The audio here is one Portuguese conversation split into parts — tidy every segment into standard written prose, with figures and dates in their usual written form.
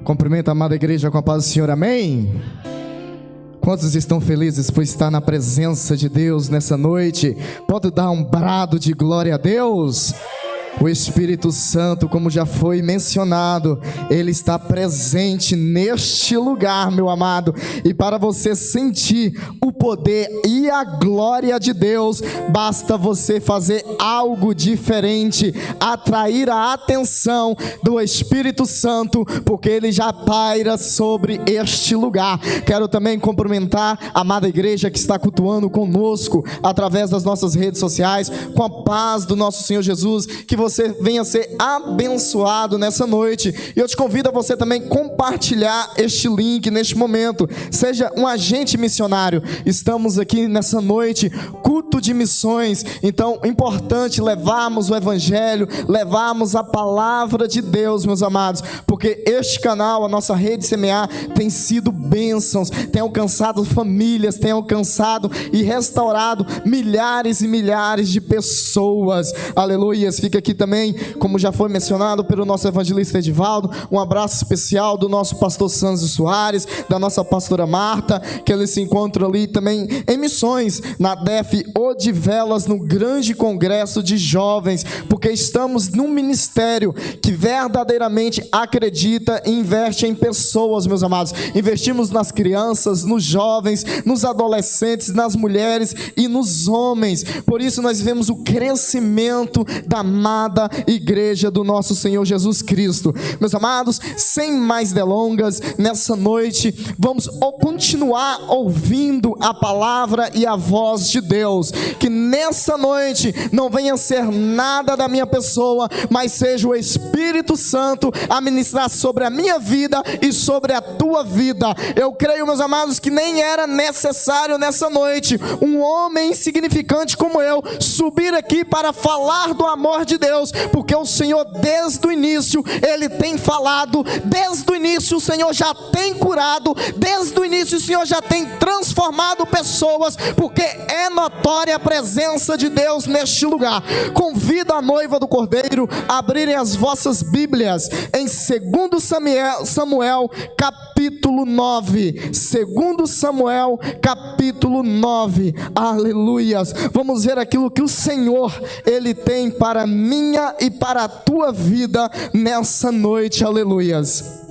Cumprimento a amada igreja com a paz do Senhor, amém? Quantos estão felizes por estar na presença de Deus nessa noite? Pode dar um brado de glória a Deus? O Espírito Santo, como já foi mencionado, ele está presente neste lugar, meu amado. E para você sentir o poder e a glória de Deus, basta você fazer algo diferente, atrair a atenção do Espírito Santo, porque ele já paira sobre este lugar. Quero também cumprimentar a amada igreja que está cultuando conosco através das nossas redes sociais, com a paz do nosso Senhor Jesus, que você venha ser abençoado nessa noite. E eu te convido a você também compartilhar este link neste momento. Seja um agente missionário. Estamos aqui nessa noite, culto de missões. Então, é importante levarmos o evangelho, levarmos a palavra de Deus, meus amados, porque este canal, a nossa rede Semear, tem sido bênçãos, tem alcançado famílias, tem alcançado e restaurado milhares e milhares de pessoas. Aleluias. Fica aqui também, como já foi mencionado pelo nosso evangelista Edivaldo, um abraço especial do nosso pastor Sanzio Soares, da nossa pastora Marta, que eles se encontram ali também em missões, na DEF Odivelas, no grande congresso de jovens, porque estamos num ministério que verdadeiramente acredita e investe em pessoas, meus amados. Investimos nas crianças, nos jovens, nos adolescentes, nas mulheres e nos homens. Por isso nós vemos o crescimento da amada igreja do nosso Senhor Jesus Cristo. Meus amados, sem mais delongas, nessa noite vamos continuar ouvindo a palavra e a voz de Deus. Que nessa noite não venha ser nada da minha pessoa, mas seja o Espírito Santo a ministrar sobre a minha vida e sobre a tua vida. Eu creio, meus amados, que nem era necessário nessa noite um homem insignificante como eu subir aqui para falar do amor de Deus, porque o Senhor desde o início, Ele tem falado, desde o início o Senhor já tem curado, desde o início o Senhor já tem transformado pessoas, porque é notória a presença de Deus neste lugar. Convido a noiva do Cordeiro a abrirem as vossas Bíblias em 2 Samuel capítulo 9, 2 Samuel capítulo 9, aleluias. Vamos ver aquilo que o Senhor, Ele tem para minha e para a tua vida nessa noite, aleluias.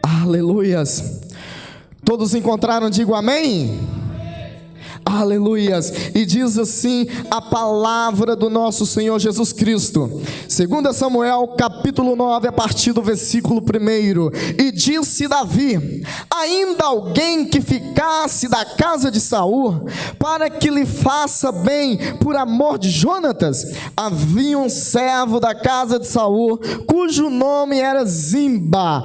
Aleluias. Todos encontraram? Digo amém. Aleluias. E diz assim a palavra do nosso Senhor Jesus Cristo, 2 Samuel capítulo 9, a partir do versículo 1. E disse Davi: ainda alguém que ficasse da casa de Saul, para que lhe faça bem por amor de Jonatas? Havia um servo da casa de Saul, cujo nome era Zimba,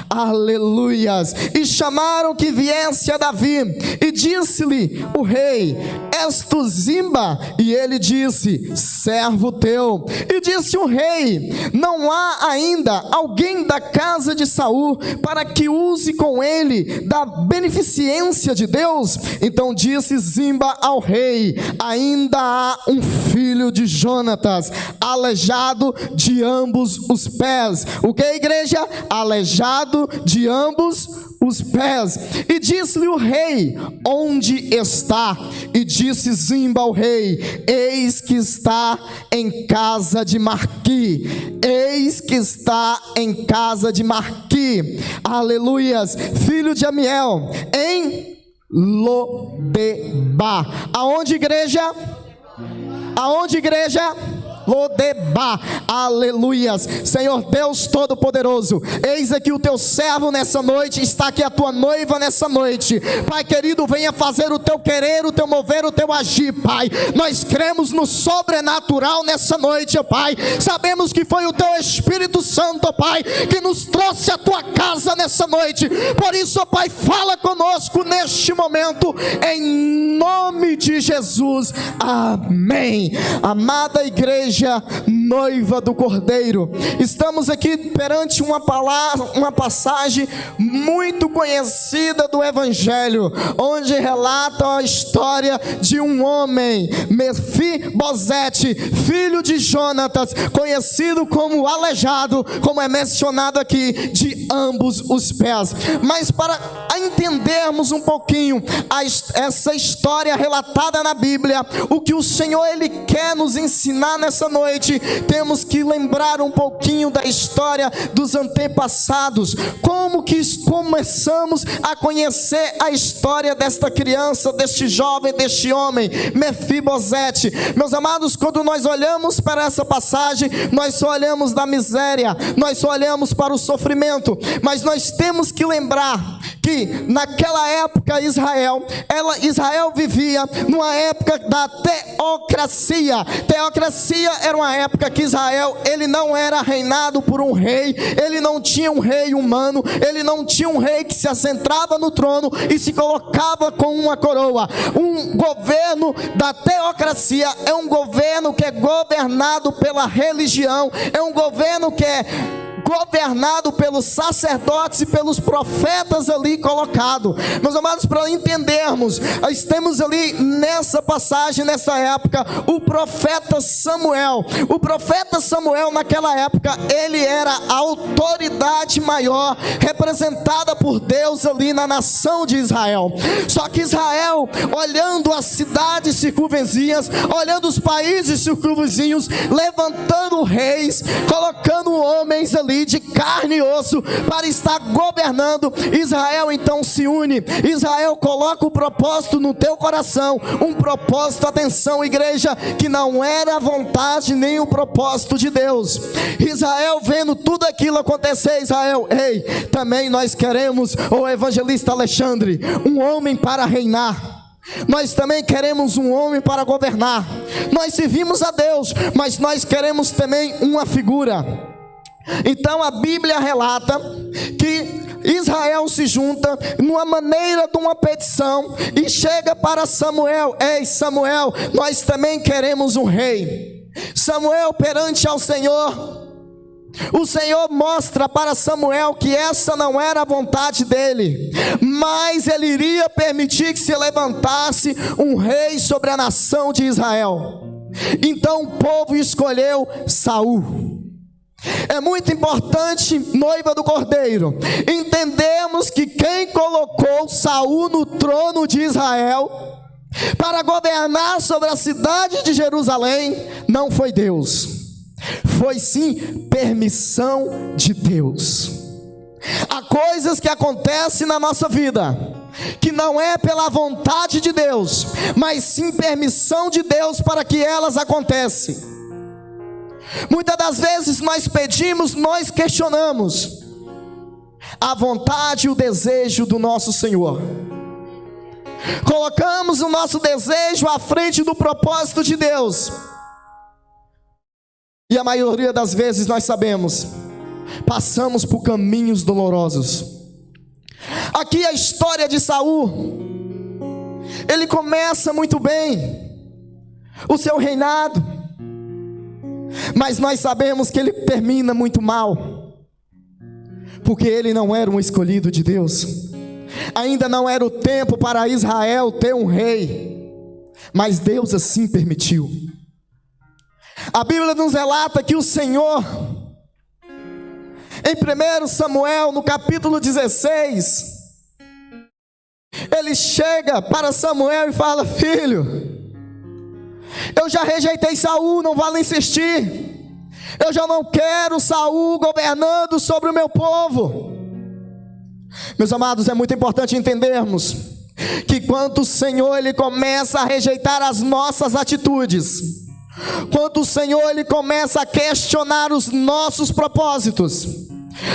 aleluias. E chamaram que viesse a Davi, e disse-lhe o rei: és tu Zimba? E ele disse: servo teu. E disse o rei: não há ainda alguém da casa de Saul para que use com ele da beneficência de Deus? Então disse Zimba ao rei: ainda há um filho de Jonatas, aleijado de ambos os pés. O que, igreja? Aleijado de ambos os pés. E disse-lhe o rei: onde está? E disse Zimba ao rei: eis que está em casa de Marqui, aleluias, filho de Amiel, em Lodebar. Aonde, igreja? Lodebar, aleluias. Senhor Deus Todo-Poderoso, eis aqui o teu servo nessa noite, está aqui a tua noiva nessa noite. Pai querido, venha fazer o teu querer, o teu mover, o teu agir, Pai. Nós cremos no sobrenatural nessa noite, ó Pai. Sabemos que foi o teu Espírito Santo, ó Pai, que nos trouxe a tua casa nessa noite. Por isso, ó Pai, fala conosco neste momento, em nome de Jesus, amém. Amada igreja, igreja noiva do Cordeiro. Estamos aqui perante uma palavra, uma passagem muito conhecida do Evangelho, onde relata a história de um homem, Mefibosete, filho de Jonatas, conhecido como aleijado, como é mencionado aqui, de ambos os pés. Mas para entendermos um pouquinho essa história relatada na Bíblia, o que o Senhor Ele quer nos ensinar nessa noite, temos que lembrar um pouquinho da história dos antepassados, como que começamos a conhecer a história desta criança, deste jovem, deste homem, Mefibosete. Meus amados, quando nós olhamos para essa passagem, nós só olhamos da miséria, nós só olhamos para o sofrimento, mas nós temos que lembrar que naquela época Israel vivia numa época da teocracia. Teocracia era uma época que Israel, ele não era reinado por um rei, ele não tinha um rei humano, ele não tinha um rei que se assentava no trono e se colocava com uma coroa. Um governo da teocracia é um governo que é governado pela religião, é um governo que é governado pelos sacerdotes e pelos profetas ali colocados. Meus amados, para entendermos, nós temos ali nessa passagem, nessa época, o profeta Samuel. O profeta Samuel naquela época, ele era a autoridade maior, representada por Deus ali na nação de Israel. Só que Israel, olhando as cidades circunvizinhas, olhando os países circunvizinhos, levantando reis, colocando homens ali de carne e osso para estar governando, Israel então se une. Israel coloca o propósito no teu coração, um propósito, atenção igreja, que não era a vontade nem o propósito de Deus. Israel vendo tudo aquilo acontecer, Israel, ei, também nós queremos, o evangelista Alexandre, um homem para reinar. Nós também queremos um homem para governar. Nós servimos a Deus, mas nós queremos também uma figura. Então a Bíblia relata que Israel se junta numa maneira de uma petição e chega para Samuel: ei Samuel, nós também queremos um rei. Samuel perante ao Senhor, o Senhor mostra para Samuel que essa não era a vontade dele, mas ele iria permitir que se levantasse um rei sobre a nação de Israel. Então o povo escolheu Saul. É muito importante, noiva do Cordeiro, entendemos que quem colocou Saul no trono de Israel para governar sobre a cidade de Jerusalém não foi Deus, foi sim permissão de Deus. Há coisas que acontecem na nossa vida que não é pela vontade de Deus, mas sim permissão de Deus para que elas acontecem. Muitas das vezes nós pedimos, nós questionamos a vontade e o desejo do nosso Senhor. Colocamos o nosso desejo à frente do propósito de Deus. E a maioria das vezes nós sabemos, passamos por caminhos dolorosos. Aqui a história de Saul, ele começa muito bem o seu reinado, mas nós sabemos que ele termina muito mal, porque ele não era um escolhido de Deus. Ainda não era o tempo para Israel ter um rei, mas Deus assim permitiu. A Bíblia nos relata que o Senhor, em 1 Samuel, no capítulo 16, ele chega para Samuel e fala: filho, eu já rejeitei Saul, não vale insistir. Eu já não quero Saul governando sobre o meu povo. Meus amados, é muito importante entendermos que quando o Senhor ele começa a rejeitar as nossas atitudes, quando o Senhor ele começa a questionar os nossos propósitos,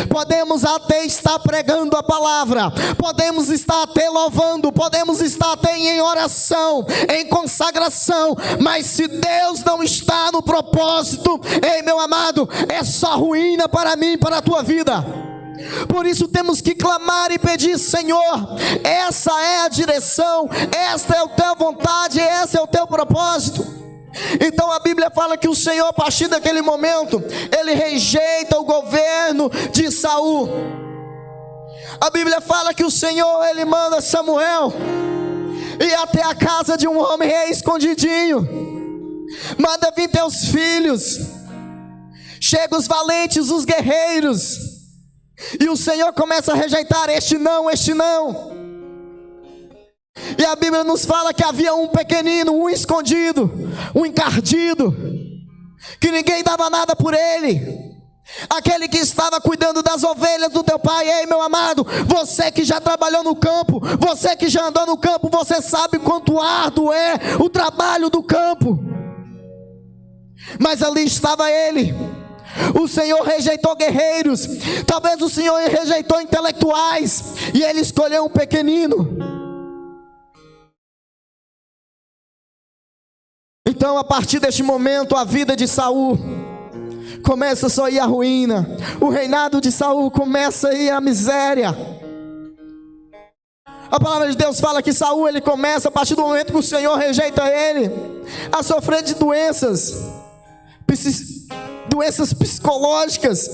podemos até estar pregando a palavra, podemos estar até louvando, podemos estar até em oração, em consagração, mas se Deus não está no propósito, ei meu amado, é só ruína para mim e para a tua vida. Por isso temos que clamar e pedir: Senhor, essa é a direção, esta é a tua vontade, esse é o teu propósito. Então a Bíblia fala que o Senhor, a partir daquele momento, ele rejeita o governo de Saul. A Bíblia fala que o Senhor, ele manda Samuel ir até a casa de um homem rei escondidinho. Manda vir teus filhos. Chega os valentes, os guerreiros. E o Senhor começa a rejeitar: este não, este não. E a Bíblia nos fala que havia um pequenino, um escondido, um encardido, que ninguém dava nada por ele. Aquele que estava cuidando das ovelhas do teu pai. Ei, meu amado, você que já trabalhou no campo, você que já andou no campo, você sabe quanto árduo é o trabalho do campo. Mas ali estava ele. O Senhor rejeitou guerreiros, talvez o Senhor rejeitou intelectuais, e ele escolheu um pequenino. Então, a partir deste momento, a vida de Saul começa só a ir à ruína. O reinado de Saul começa a ir à miséria. A palavra de Deus fala que Saul, ele começa, a partir do momento que o Senhor rejeita ele, a sofrer de doenças psicológicas.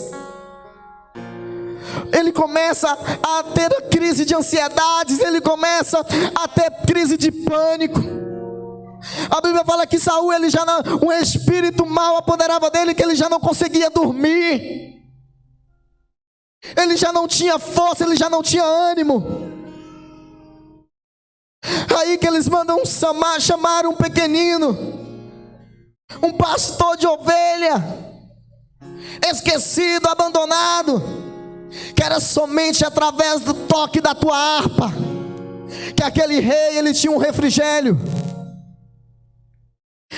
Ele começa a ter crise de ansiedades, ele começa a ter crise de pânico. A Bíblia fala que Saul, ele já não, um espírito mau apoderava dele, que ele já não conseguia dormir. Ele já não tinha força, ele já não tinha ânimo. Aí que eles mandam chamar um pequenino, um pastor de ovelha, esquecido, abandonado, que era somente através do toque da tua harpa que aquele rei, ele tinha um refrigério.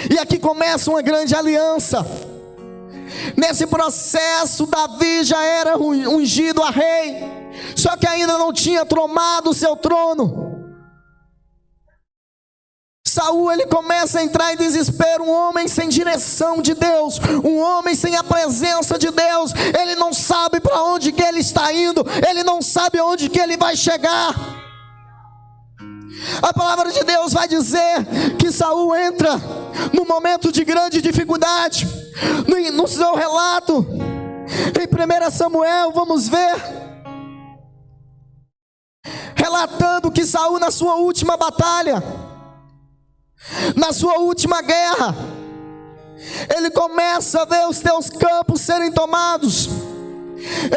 E aqui começa uma grande aliança. Nesse processo, Davi já era ungido a rei, só que ainda não tinha tomado o seu trono. Saul, ele começa a entrar em desespero. Um homem sem direção de Deus, um homem sem a presença de Deus. Ele não sabe para onde que ele está indo, ele não sabe onde que ele vai chegar. A palavra de Deus vai dizer que Saul entra num momento de grande dificuldade. No seu relato, em 1 Samuel, vamos ver, relatando que Saul, na sua última batalha, na sua última guerra, ele começa a ver os teus campos serem tomados,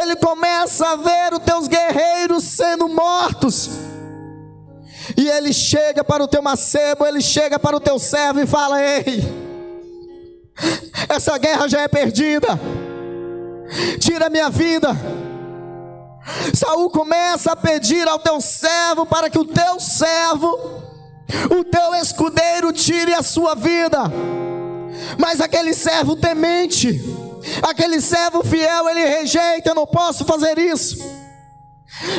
ele começa a ver os teus guerreiros sendo mortos. E ele chega para o teu mancebo, ele chega para o teu servo e fala: ei, essa guerra já é perdida, tira minha vida. Saul começa a pedir ao teu servo para que o teu servo, o teu escudeiro, tire a sua vida. Mas aquele servo temente, aquele servo fiel, ele rejeita: eu não posso fazer isso.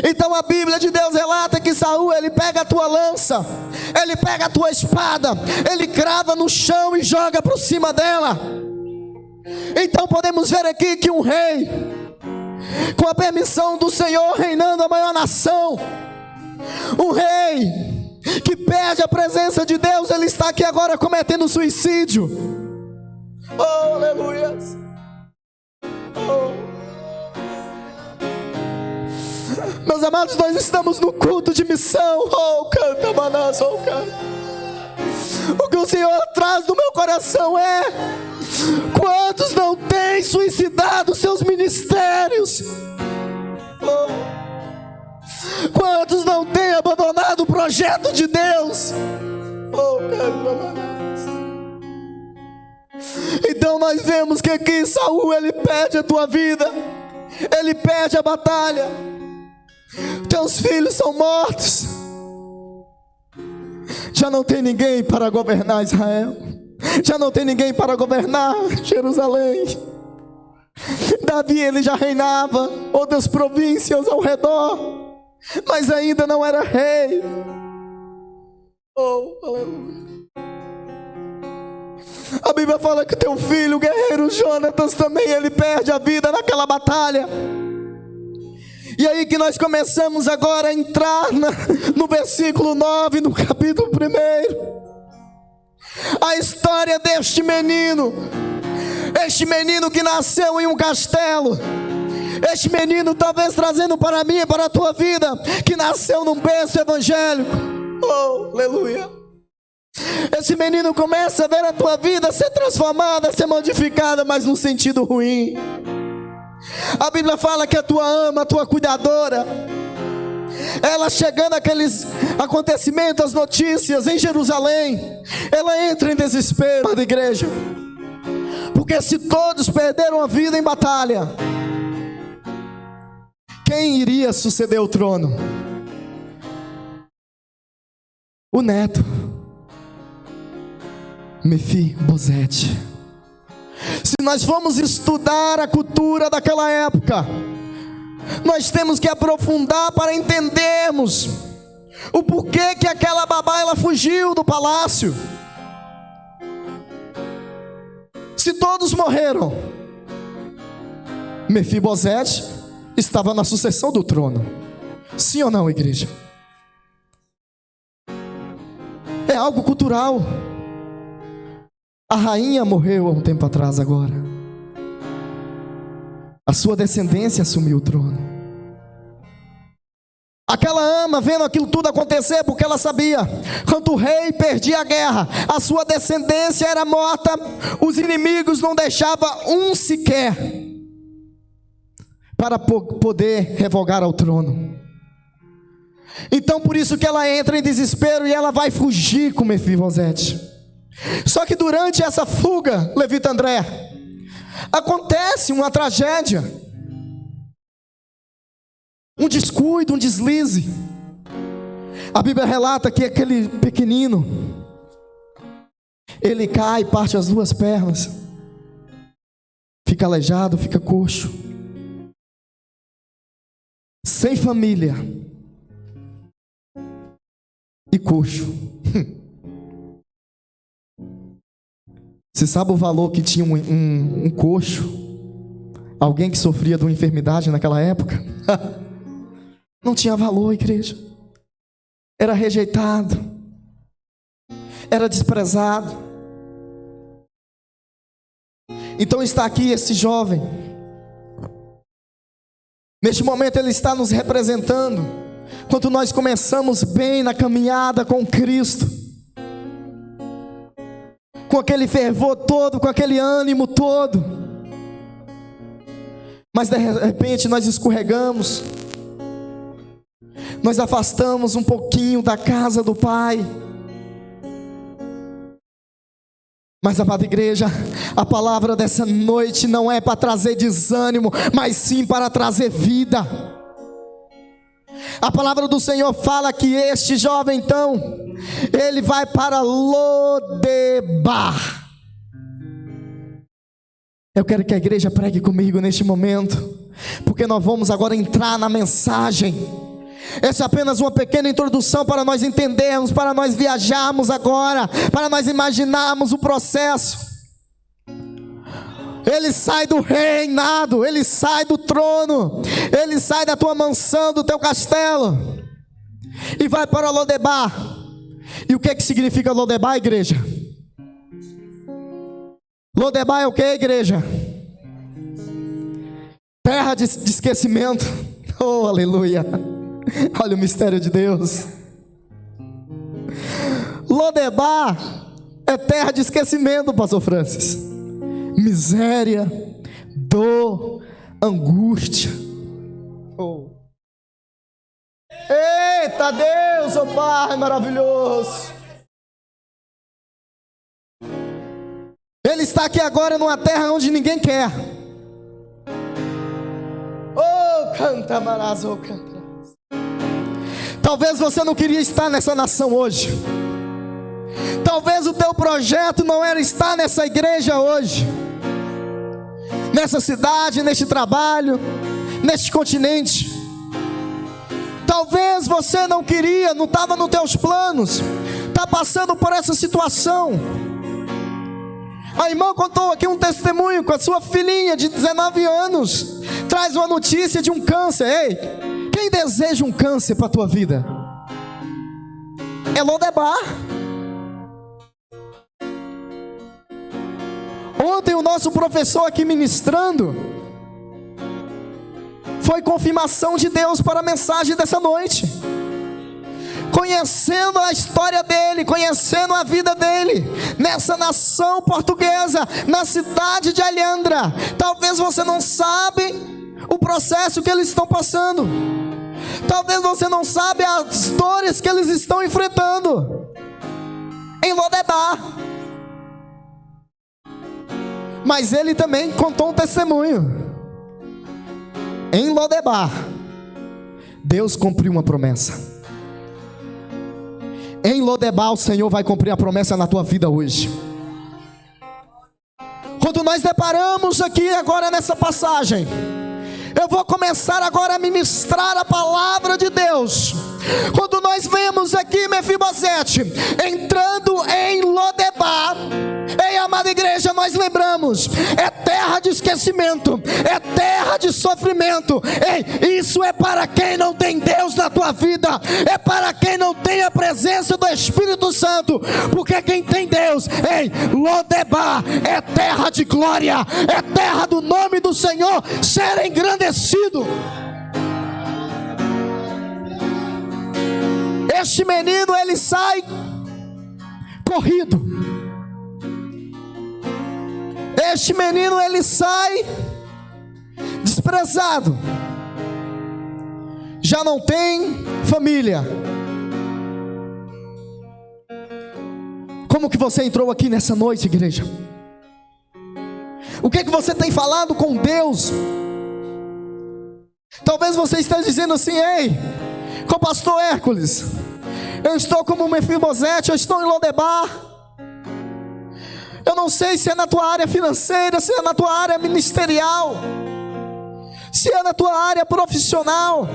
Então a Bíblia de Deus relata que Saul, ele pega a tua lança, ele pega a tua espada, ele crava no chão e joga por cima dela. Então podemos ver aqui que um rei, com a permissão do Senhor, reinando a maior nação, um rei que perde a presença de Deus, ele está aqui agora cometendo suicídio. Oh, aleluia. Oh. Meus amados, nós estamos no culto de missão. Oh, canta, manás, oh, canta. O que o Senhor traz no meu coração é: quantos não têm suicidado seus ministérios? Oh. Quantos não têm abandonado o projeto de Deus? Oh, canta, manás. Então nós vemos que aqui Saul, ele perde a tua vida, ele perde a batalha. Teus filhos são mortos. Já não tem ninguém para governar Israel, já não tem ninguém para governar Jerusalém. Davi, ele já reinava outras províncias ao redor, mas ainda não era rei. Oh, aleluia. A Bíblia fala que teu filho, o guerreiro Jonatas, também ele perde a vida naquela batalha. E aí que nós começamos agora a entrar no versículo 9, no capítulo 1. a história deste menino. Este menino que nasceu em um castelo. Este menino talvez trazendo para mim e para a tua vida, que nasceu num berço evangélico. Oh, aleluia. Esse menino começa a ver a tua vida ser transformada, ser modificada, mas num sentido ruim. A Bíblia fala que a tua ama, a tua cuidadora, ela chegando àqueles acontecimentos, as notícias em Jerusalém, ela entra em desespero da igreja. Porque se todos perderam a vida em batalha, quem iria suceder o trono? O neto, Mefibosete. Se nós formos estudar a cultura daquela época, nós temos que aprofundar para entendermos o porquê que aquela babá ela fugiu do palácio. Se todos morreram, Mefibosete estava na sucessão do trono. Sim ou não, igreja? É algo cultural. A rainha morreu há um tempo atrás agora. A sua descendência assumiu o trono. Aquela ama vendo aquilo tudo acontecer, porque ela sabia, quando o rei perdia a guerra, a sua descendência era morta, os inimigos não deixavam um sequer para poder revogar ao trono. Então por isso que ela entra em desespero e ela vai fugir com Mefibosete. Só que durante essa fuga, levita André, acontece uma tragédia, um descuido, um deslize. A Bíblia relata que aquele pequenino, ele cai, parte as duas pernas, fica aleijado, fica coxo, sem família e coxo. Você sabe o valor que tinha um coxo? Alguém que sofria de uma enfermidade naquela época? Não tinha valor, igreja. Era rejeitado, era desprezado. Então está aqui esse jovem. Neste momento ele está nos representando. Quando nós começamos bem na caminhada com Cristo, com aquele fervor todo, com aquele ânimo todo, mas de repente nós escorregamos, nós afastamos um pouquinho da casa do Pai. Mas, amada igreja, a palavra dessa noite não é para trazer desânimo, mas sim para trazer vida. A palavra do Senhor fala que este jovem então, ele vai para Lodebar. Eu quero que a igreja pregue comigo neste momento, porque nós vamos agora entrar na mensagem. Essa é apenas uma pequena introdução para nós entendermos, para nós viajarmos agora, para nós imaginarmos o processo. Ele sai do reinado, ele sai do trono, ele sai da tua mansão, do teu castelo, e vai para Lodebar. E o que significa Lodebar, igreja? Lodebar é o que, igreja? Terra de esquecimento. Oh, aleluia. Olha o mistério de Deus. Lodebar é terra de esquecimento, pastor Francis. Miséria, dor, angústia. Oh. Eita Deus, oh Pai maravilhoso. Ele está aqui agora numa terra onde ninguém quer. Oh, canta marazo, canta. Talvez você não queria estar nessa nação hoje. Talvez o teu projeto não era estar nessa igreja hoje, nessa cidade, neste trabalho, neste continente. Talvez você não queria, não estava nos teus planos, está passando por essa situação. A irmã contou aqui um testemunho com a sua filhinha de 19 anos. Traz uma notícia de um câncer. Ei, quem deseja um câncer para a tua vida? É Lodebar. Ontem o nosso professor aqui ministrando, foi confirmação de Deus para a mensagem dessa noite. Conhecendo a história dele, conhecendo a vida dele, nessa nação portuguesa, na cidade de Alhandra. Talvez você não sabe o processo que eles estão passando. Talvez você não sabe as dores que eles estão enfrentando em Lodebar. Mas ele também contou um testemunho. Em Lodebar, Deus cumpriu uma promessa. Em Lodebar, o Senhor vai cumprir a promessa na tua vida hoje. Quando nós deparamos aqui agora nessa passagem, eu vou começar agora a ministrar a palavra de Deus. Quando nós vemos aqui Mefibosete entrando em Lodebar, ei, amada igreja, nós lembramos, é terra de esquecimento, é terra de sofrimento. Ei, isso é para quem não tem Deus na tua vida, é para quem não tem a presença do Espírito Santo, porque quem tem Deus, ei, Lodebar é terra de glória, é terra do nome do Senhor ser engrandecido. Este menino, ele sai corrido. Este menino, ele sai desprezado. Já não tem família. Como que você entrou aqui nessa noite, igreja? O que você tem falado com Deus? Talvez você esteja dizendo assim: ei, com o pastor Hércules, eu estou como Mefibosete, eu estou em Lodebar. Eu não sei se é na tua área financeira, se é na tua área ministerial, se é na tua área profissional.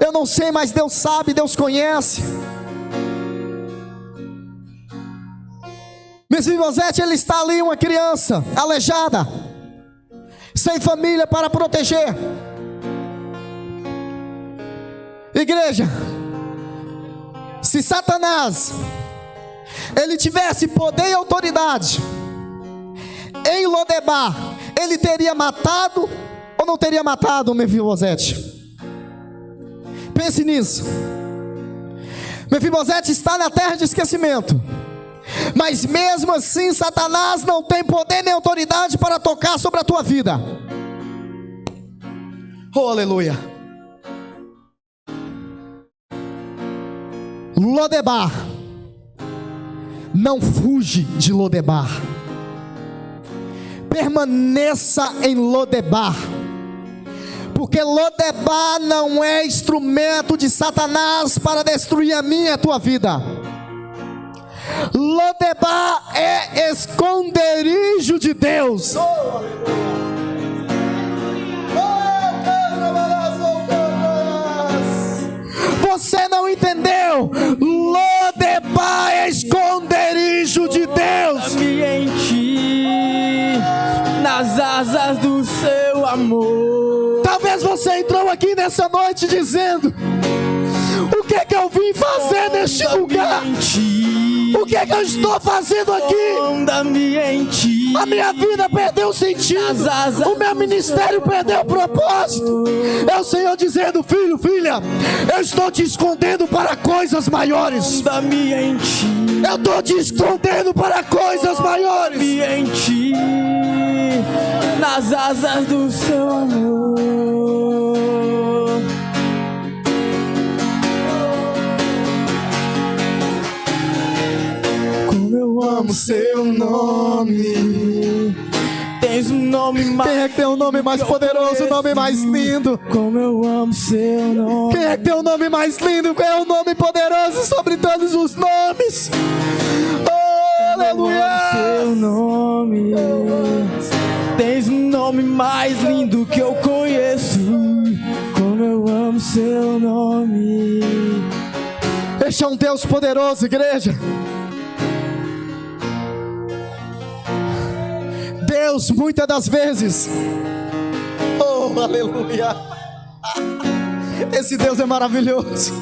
Eu não sei, mas Deus sabe, Deus conhece. Mefibosete, ele está ali, uma criança aleijada, sem família para proteger. Igreja, se Satanás ele tivesse poder e autoridade em Lodebar, ele teria matado ou não teria matado o Mefibosete? Pense nisso. Mefibosete está na terra de esquecimento, mas mesmo assim Satanás não tem poder nem autoridade para tocar sobre a tua vida. Oh, aleluia. Lodebar, não fuge de Lodebar, permaneça em Lodebar, porque Lodebar não é instrumento de Satanás para destruir a minha e a tua vida. Lodebar é esconderijo de Deus. Você não entendeu? Lodebar é esconderijo de Deus. Em ti, nas asas do seu amor. Talvez você entrou aqui nessa noite dizendo: o que é que eu vim fazer neste lugar? O que é que eu estou fazendo aqui? A minha vida perdeu sentido, o meu ministério perdeu propósito. É o Senhor dizendo: filho, filha, eu estou te escondendo para coisas maiores. Eu estou te escondendo para coisas maiores. Em ti, nas asas do seu amor. Eu amo seu nome. Tens um nome mais. Quem é que tem um nome mais poderoso, o nome mais lindo? Como eu amo seu nome. Quem é que tem um nome mais lindo? Qual é o nome poderoso sobre todos os nomes? Oh, aleluia. Seu nome. Tens um nome mais lindo que eu conheço. Como eu amo seu nome. Este é um Deus poderoso, igreja. Deus, muitas das vezes, oh, aleluia, esse Deus é maravilhoso.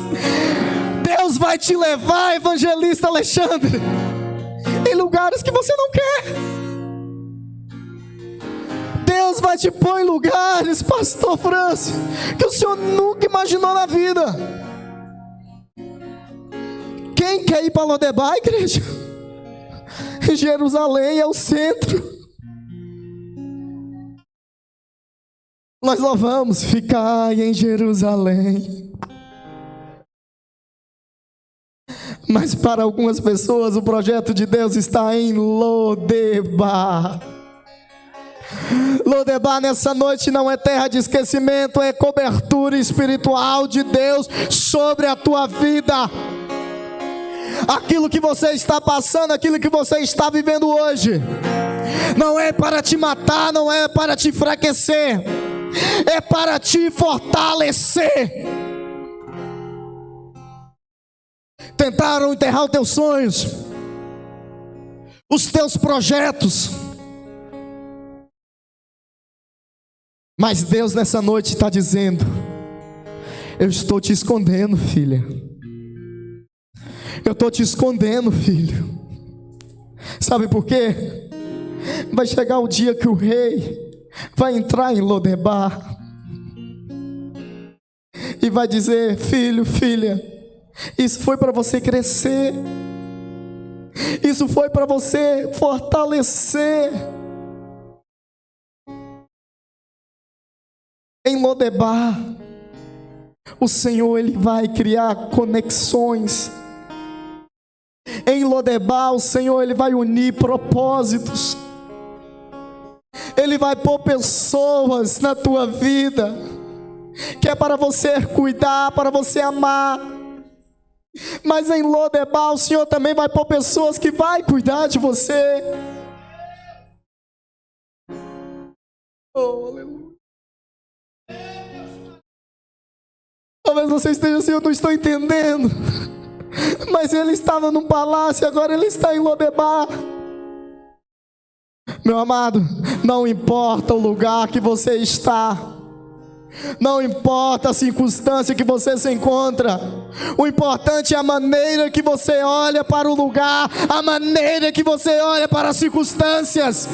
Deus vai te levar, evangelista Alexandre, em lugares que você não quer. Deus vai te pôr em lugares, pastor Francis, que o senhor nunca imaginou na vida. Quem quer ir para Lodebar, igreja? Jerusalém é o centro. Nós louvamos ficar em Jerusalém. Mas para algumas pessoas o projeto de Deus está em Lodebar. Lodebar nessa noite não é terra de esquecimento, é cobertura espiritual de Deus sobre a tua vida. Aquilo que você está passando, aquilo que você está vivendo hoje, não é para te matar, não é para te enfraquecer, é para te fortalecer. Tentaram enterrar os teus sonhos, os teus projetos, mas Deus nessa noite está dizendo: eu estou te escondendo, filha. Eu estou te escondendo, filho. Sabe por quê? Vai chegar o dia que o rei vai entrar em Lodebar e vai dizer: filho, filha, isso foi para você crescer, isso foi para você fortalecer. Em Lodebar, o Senhor ele vai criar conexões. Em Lodebar, o Senhor ele vai unir propósitos. Ele vai pôr pessoas na tua vida, que é para você cuidar, para você amar. Mas em Lodebar, o Senhor também vai pôr pessoas que vai cuidar de você. Oh, aleluia. Talvez você esteja assim: eu não estou entendendo. Mas ele estava num palácio, agora ele está em Lodebar. Meu amado, não importa o lugar que você está, não importa a circunstância que você se encontra, o importante é a maneira que você olha para o lugar, a maneira que você olha para as circunstâncias.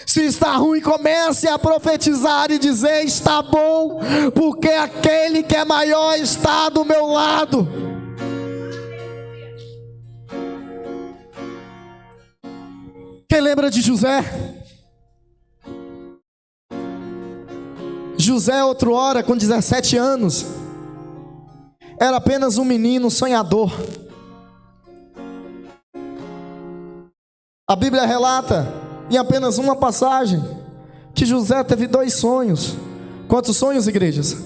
Se está ruim, comece a profetizar e dizer: está bom, porque aquele que é maior está do meu lado. Quem lembra de José? José, outrora, com 17 anos, era apenas um menino sonhador. A Bíblia relata em apenas uma passagem que José teve 2 sonhos. Quantos sonhos, igrejas?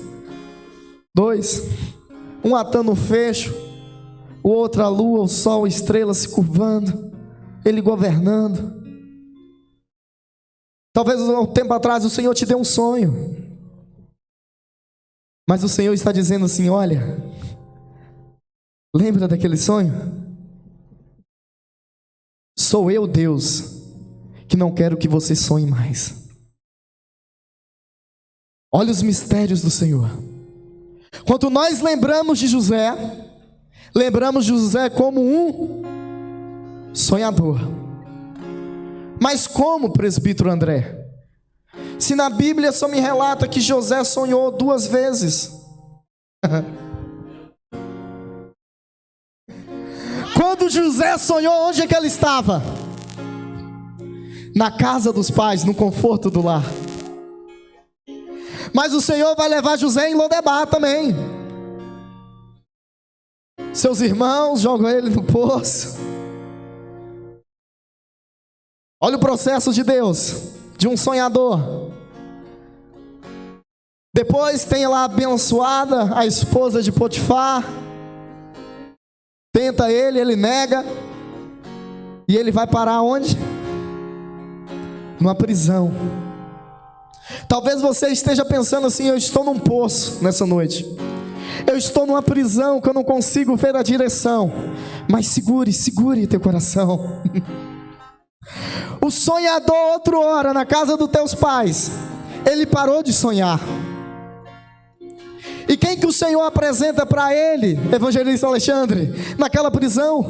2. Um atando o fecho, o outro a lua, o sol, a estrela se curvando, ele governando. Talvez um tempo atrás o Senhor te deu um sonho, mas o Senhor está dizendo assim: olha, lembra daquele sonho? Sou eu, Deus, que não quero que você sonhe mais. Olha os mistérios do Senhor. Quando nós lembramos de José, lembramos de José como um sonhador. Mas como, presbítero André? Se na Bíblia só me relata que José sonhou 2 vezes. Quando José sonhou, onde é que ele estava? Na casa dos pais, no conforto do lar. Mas o Senhor vai levar José em Lodebar também. Seus irmãos jogam ele no poço. Olha o processo de Deus, de um sonhador. Depois tem lá a abençoada, a esposa de Potifar. Tenta ele, ele nega. E ele vai parar onde? Numa prisão. Talvez você esteja pensando assim: eu estou num poço nessa noite, eu estou numa prisão que eu não consigo ver a direção. Mas segure teu coração. O sonhador, outrora, na casa dos teus pais, ele parou de sonhar. E quem que o Senhor apresenta para ele, evangelista Alexandre, naquela prisão?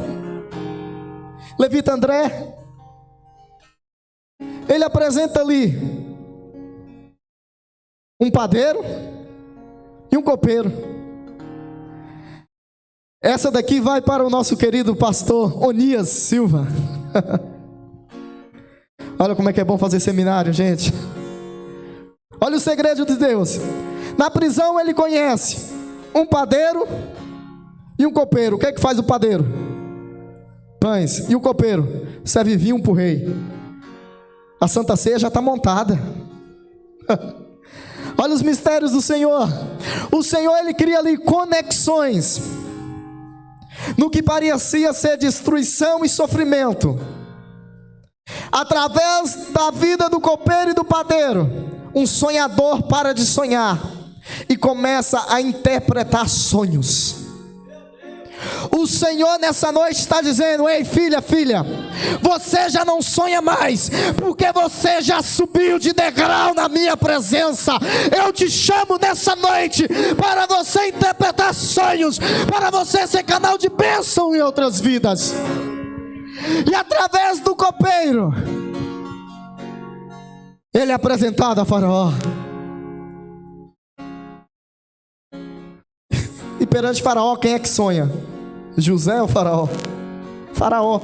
Levita André. Ele apresenta ali um padeiro e um copeiro. Essa daqui vai para o nosso querido pastor Onias Silva. Olha como é que é bom fazer seminário, gente. Olha o segredo de Deus. Na prisão ele conhece um padeiro e um copeiro. O que é que faz o padeiro? Pães. E o copeiro? Serve vinho para o rei. A Santa Ceia já está montada. Olha os mistérios do Senhor. O Senhor, Ele cria ali conexões no que parecia ser destruição e sofrimento. Através da vida do copeiro e do padeiro, um sonhador para de sonhar e começa a interpretar sonhos. O Senhor nessa noite está dizendo: ei filha, você já não sonha mais, porque você já subiu de degrau na minha presença. Eu te chamo nessa noite para você interpretar sonhos, para você ser canal de bênção em outras vidas. E através do copeiro, ele é apresentado a Faraó. E perante Faraó, quem é que sonha? José ou Faraó? Faraó.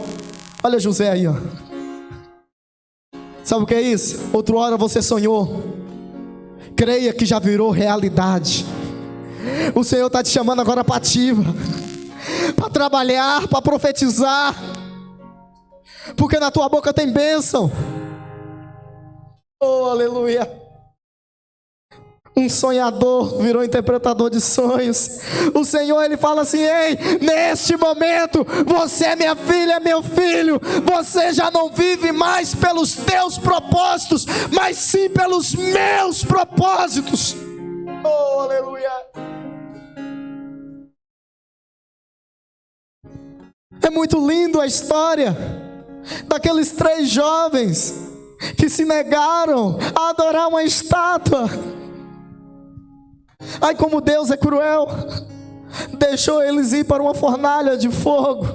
Olha José aí, ó. Sabe o que é isso? Outrora você sonhou. Creia que já virou realidade. O Senhor está te chamando agora para ativa, para trabalhar, para profetizar, porque na tua boca tem bênção. Oh, aleluia. Um sonhador virou interpretador de sonhos. O Senhor, Ele fala assim: ei, neste momento, você é minha filha, meu filho. Você já não vive mais pelos teus propósitos, mas sim pelos meus propósitos. Oh, aleluia. É muito lindo a história daqueles 3 jovens que se negaram a adorar uma estátua. Ai, como Deus é cruel. Deixou eles ir para uma fornalha de fogo.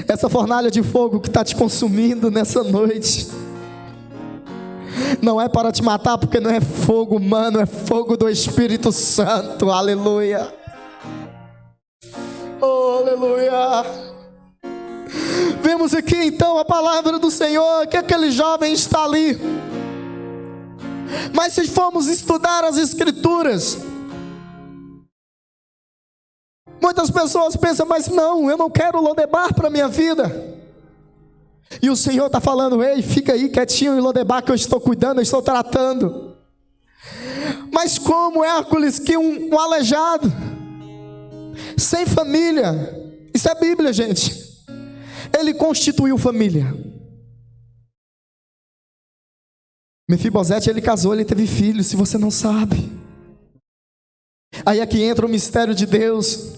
Essa fornalha de fogo que está te consumindo nessa noite não é para te matar, porque não é fogo humano, é fogo do Espírito Santo. Aleluia. Oh, aleluia. Vemos aqui então a palavra do Senhor, que aquele jovem está ali. Mas se formos estudar as Escrituras, muitas pessoas pensam: mas não, eu não quero Lodebar para a minha vida. E o Senhor está falando: ei, fica aí quietinho em Lodebar, que eu estou cuidando, eu estou tratando. Mas como Hércules, que um aleijado, sem família, isso é Bíblia, gente, ele constituiu família. Mefibosete, ele casou, ele teve filhos, se você não sabe. Aí aqui entra o mistério de Deus.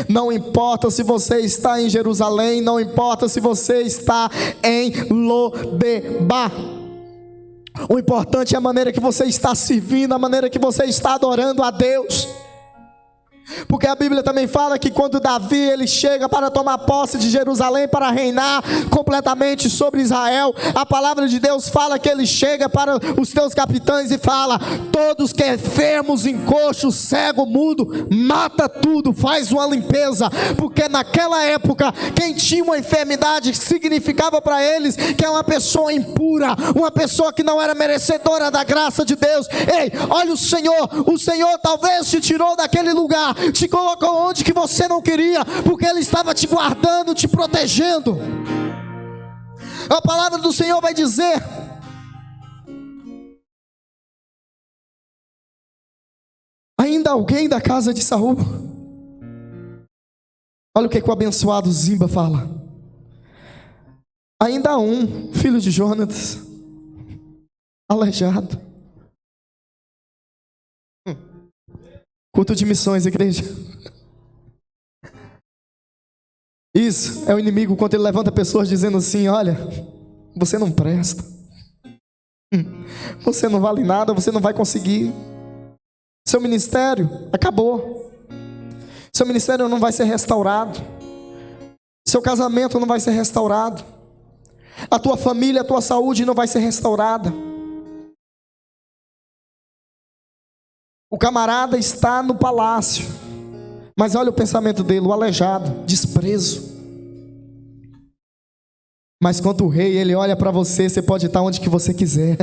Não importa se você está em Jerusalém, não importa se você está em Lodebar. O importante é a maneira que você está servindo, a maneira que você está adorando a Deus. Porque a Bíblia também fala que quando Davi ele chega para tomar posse de Jerusalém, para reinar completamente sobre Israel, a palavra de Deus fala que ele chega para os teus capitães e fala: todos que enfermos, encoxos, cego, mudo, mata tudo, faz uma limpeza. Porque naquela época, quem tinha uma enfermidade significava para eles que é uma pessoa impura, uma pessoa que não era merecedora da graça de Deus. Ei, olha o Senhor talvez te tirou daquele lugar, te colocou onde que você não queria, porque Ele estava te guardando, te protegendo. A palavra do Senhor vai dizer: ainda alguém da casa de Saul. Olha o que o abençoado Zimba fala: ainda há um filho de Jonatas, aleijado. Culto de missões, igreja. Isso é o inimigo quando ele levanta pessoas dizendo assim: olha, você não presta, você não vale nada, você não vai conseguir, seu ministério acabou, seu ministério não vai ser restaurado, seu casamento não vai ser restaurado. A tua família, a tua saúde não vai ser restaurada. O camarada está no palácio, mas olha o pensamento dele, o aleijado, desprezo. Mas quando o rei, ele olha para você, você pode estar onde que você quiser.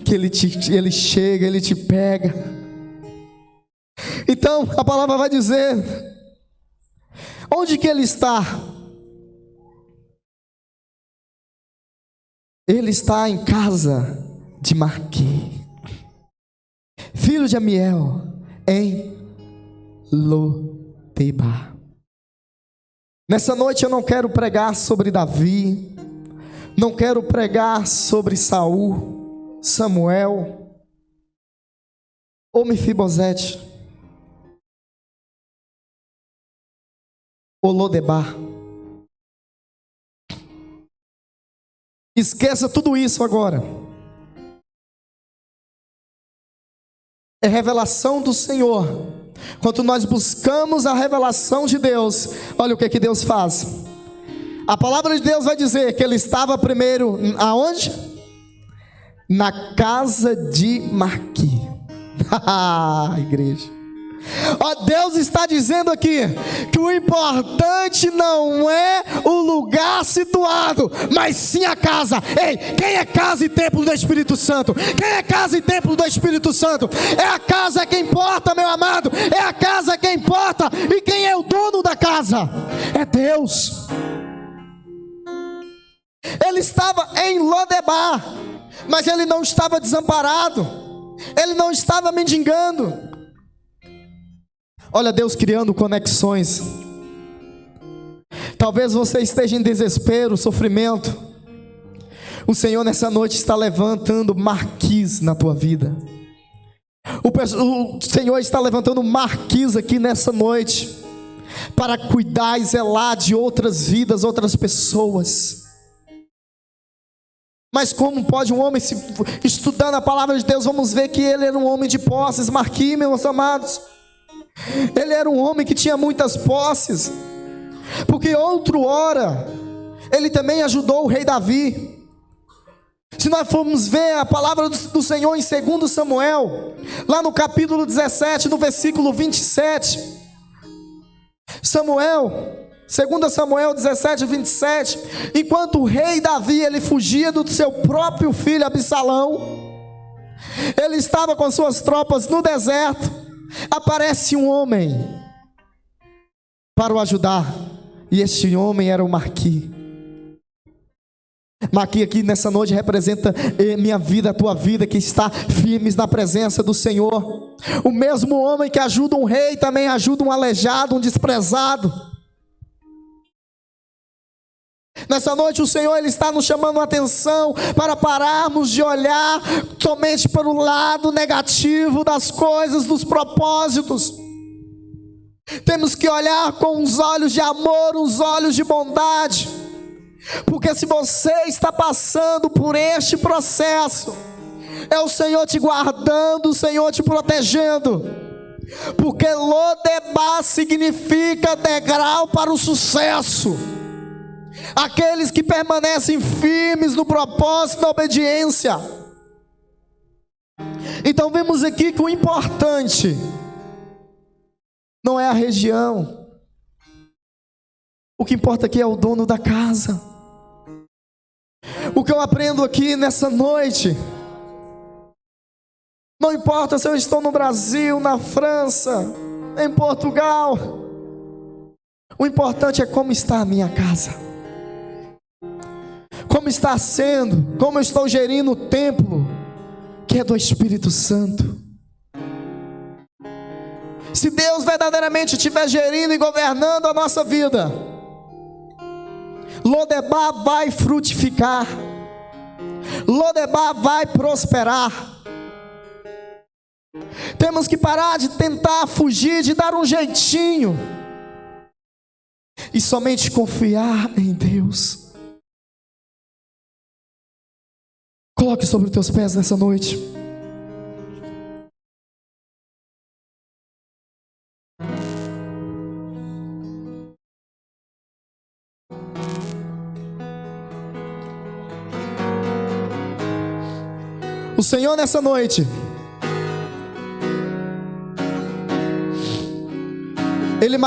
Que ele chega, ele te pega. Então a palavra vai dizer, onde que ele está? Ele está em casa de Marqui, filho de Amiel, em Lodebar. Nessa noite eu não quero pregar sobre Davi, não quero pregar sobre Saul, Samuel ou Mefibosete ou Lodebar. Esqueça tudo isso agora. É revelação do Senhor. Quando nós buscamos a revelação de Deus, olha o que Deus faz. A palavra de Deus vai dizer que ele estava primeiro aonde? Na casa de Marqui. Igreja. Deus está dizendo aqui que o importante não é o lugar situado, mas sim a casa. Ei, quem é casa e templo do Espírito Santo? Quem é casa e templo do Espírito Santo? É a casa que importa, meu amado. É a casa que importa. E quem é o dono da casa? É Deus. Ele estava em Lodebar, mas ele não estava desamparado, ele não estava mendigando. Olha Deus criando conexões. Talvez você esteja em desespero, sofrimento. O Senhor nessa noite está levantando Marquis na tua vida. O Senhor está levantando Marquis aqui nessa noite, para cuidar e zelar de outras vidas, outras pessoas. Mas como pode um homem, estudando a palavra de Deus, vamos ver que ele era um homem de posses. Marquis, meus amados, ele era um homem que tinha muitas posses, porque outrora ele também ajudou o rei Davi. Se nós formos ver a palavra do Senhor em 2 Samuel, lá no capítulo 17, no versículo 27, 2 Samuel 17, 27, enquanto o rei Davi, ele fugia do seu próprio filho Absalão, ele estava com suas tropas no deserto. Aparece um homem para o ajudar, e este homem era o Marquis. Marquis aqui nessa noite representa minha vida, a tua vida, que está firmes na presença do Senhor. O mesmo homem que ajuda um rei também ajuda um aleijado, um desprezado. Nessa noite o Senhor, ele está nos chamando a atenção para pararmos de olhar somente para o lado negativo das coisas, dos propósitos. Temos que olhar com os olhos de amor, os olhos de bondade. Porque se você está passando por este processo, é o Senhor te guardando, o Senhor te protegendo. Porque Lodebar significa degrau para o sucesso. Aqueles que permanecem firmes no propósito da obediência. Então vemos aqui que o importante não é a região. O que importa aqui é o dono da casa. O que eu aprendo aqui nessa noite, não importa se eu estou no Brasil, na França, em Portugal, o importante é como está a minha casa. Como está sendo, como eu estou gerindo o templo que é do Espírito Santo. Se Deus verdadeiramente estiver gerindo e governando a nossa vida, Lodebar vai frutificar, Lodebar vai prosperar. Temos que parar de tentar fugir, de dar um jeitinho, e somente confiar em Deus. Coloque sobre os teus pés nessa noite. O Senhor nessa noite, Ele